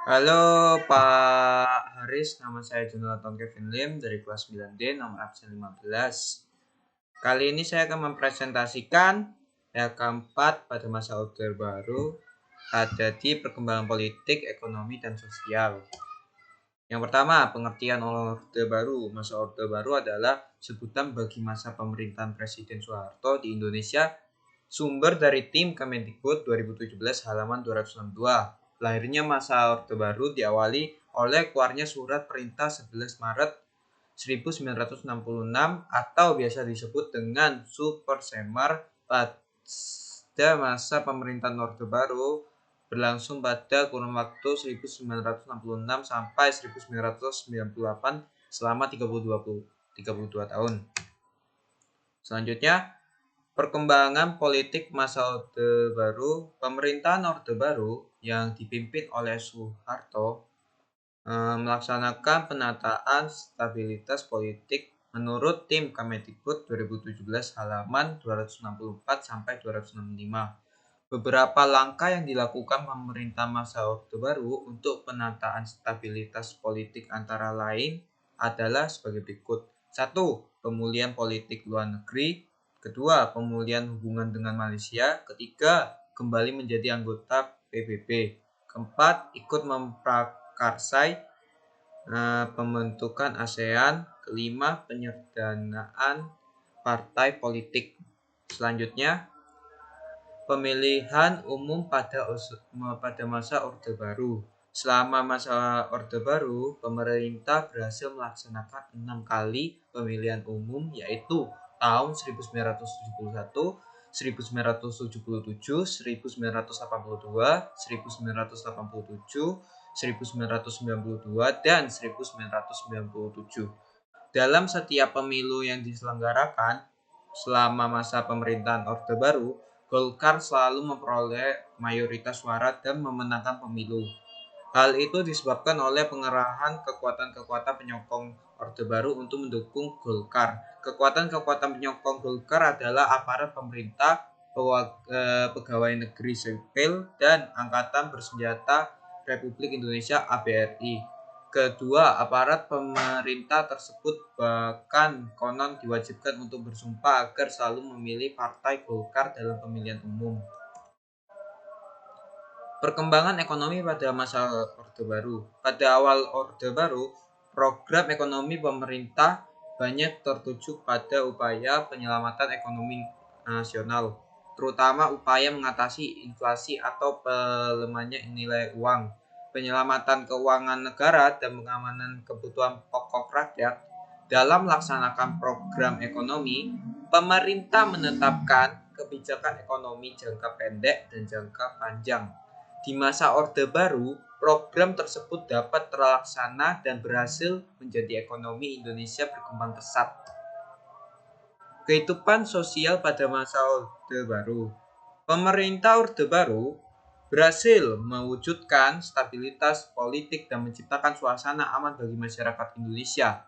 Halo Pak Haris, nama saya Jonathan Kevin Lim dari kelas 9D nomor absen 15. Kali ini saya akan mempresentasikan keempat pada masa Orde Baru ada di perkembangan politik, ekonomi, dan sosial. Yang pertama, pengertian Orde Baru. Masa Orde Baru adalah sebutan bagi masa pemerintahan Presiden Soeharto di Indonesia. Sumber dari tim Kemendikbud 2017 halaman 262. Lahirnya masa Orde Baru diawali oleh keluarnya surat perintah 11 Maret 1966 atau biasa disebut dengan Supersemar pada masa pemerintahan Orde Baru berlangsung pada kurun waktu 1966 sampai 1998 selama 32 tahun. Selanjutnya, perkembangan politik masa Orde Baru. Pemerintahan Orde Baru yang dipimpin oleh Soeharto melaksanakan penataan stabilitas politik menurut tim Kemendikbud 2017 halaman 264 sampai 265. Beberapa langkah yang dilakukan pemerintah masa Orde Baru untuk penataan stabilitas politik antara lain adalah sebagai berikut. 1. Pemulihan politik luar negeri. Kedua, pemulihan hubungan dengan Malaysia. Ketiga, kembali menjadi anggota PBB. Keempat, ikut memprakarsai pembentukan ASEAN. Kelima, penyederhanaan partai politik. Selanjutnya, pemilihan umum pada masa Orde Baru. Selama masa Orde Baru, pemerintah berhasil melaksanakan 6 kali pemilihan umum, yaitu tahun 1971, 1977, 1982, 1987, 1992, dan 1997. Dalam setiap pemilu yang diselenggarakan selama masa pemerintahan Orde Baru, Golkar selalu memperoleh mayoritas suara dan memenangkan pemilu. Hal itu disebabkan oleh pengerahan kekuatan-kekuatan penyokong Orde Baru untuk mendukung Golkar. Kekuatan-kekuatan penyokong Golkar adalah aparat pemerintah, pegawai negeri sipil, dan Angkatan Bersenjata Republik Indonesia (ABRI). Kedua, aparat pemerintah tersebut bahkan konon diwajibkan untuk bersumpah agar selalu memilih Partai Golkar dalam pemilihan umum. Perkembangan ekonomi pada masa Orde Baru. Pada awal Orde Baru, program ekonomi pemerintah banyak tertuju pada upaya penyelamatan ekonomi nasional, terutama upaya mengatasi inflasi atau pelemahnya nilai uang, penyelamatan keuangan negara, dan pengamanan kebutuhan pokok rakyat. Dalam melaksanakan program ekonomi, pemerintah menetapkan kebijakan ekonomi jangka pendek dan jangka panjang. Di masa Orde Baru, program tersebut dapat terlaksana dan berhasil menjadi ekonomi Indonesia berkembang pesat. Kehidupan sosial pada masa Orde Baru. Pemerintah Orde Baru berhasil mewujudkan stabilitas politik dan menciptakan suasana aman bagi masyarakat Indonesia.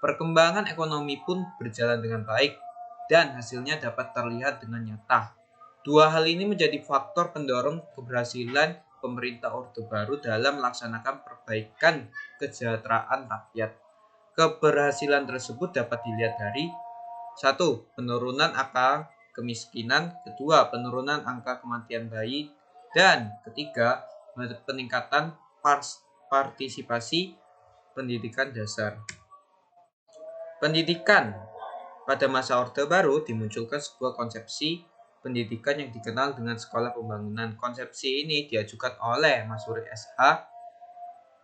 Perkembangan ekonomi pun berjalan dengan baik dan hasilnya dapat terlihat dengan nyata. Dua hal ini menjadi faktor pendorong keberhasilan pemerintah Orde Baru dalam melaksanakan perbaikan kesejahteraan rakyat. Keberhasilan tersebut dapat dilihat dari 1. Penurunan angka kemiskinan. Kedua, penurunan angka kematian bayi. Dan ketiga, peningkatan partisipasi pendidikan dasar. Pendidikan. Pada masa Orde Baru dimunculkan sebuah konsepsi pendidikan yang dikenal dengan sekolah pembangunan. Konsepsi ini diajukan oleh Masuri SH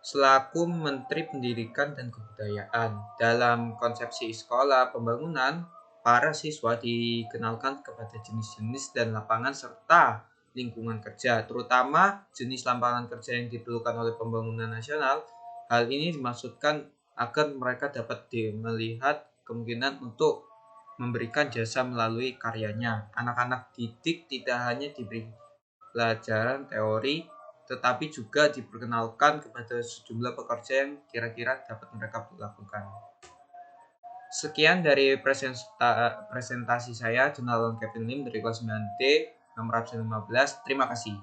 selaku Menteri Pendidikan dan Kebudayaan. Dalam konsepsi sekolah pembangunan, para siswa dikenalkan kepada jenis-jenis dan lapangan serta lingkungan kerja, terutama jenis lapangan kerja yang diperlukan oleh pembangunan nasional. Hal ini dimaksudkan agar mereka dapat melihat kemungkinan untuk memberikan jasa melalui karyanya. Anak-anak didik tidak hanya diberi pelajaran teori, tetapi juga diperkenalkan kepada sejumlah pekerja yang kira-kira dapat mereka lakukan. Sekian dari presentasi saya, Jonathan Kevin Lim dari kelas 9D, nomor absen 15. Terima kasih.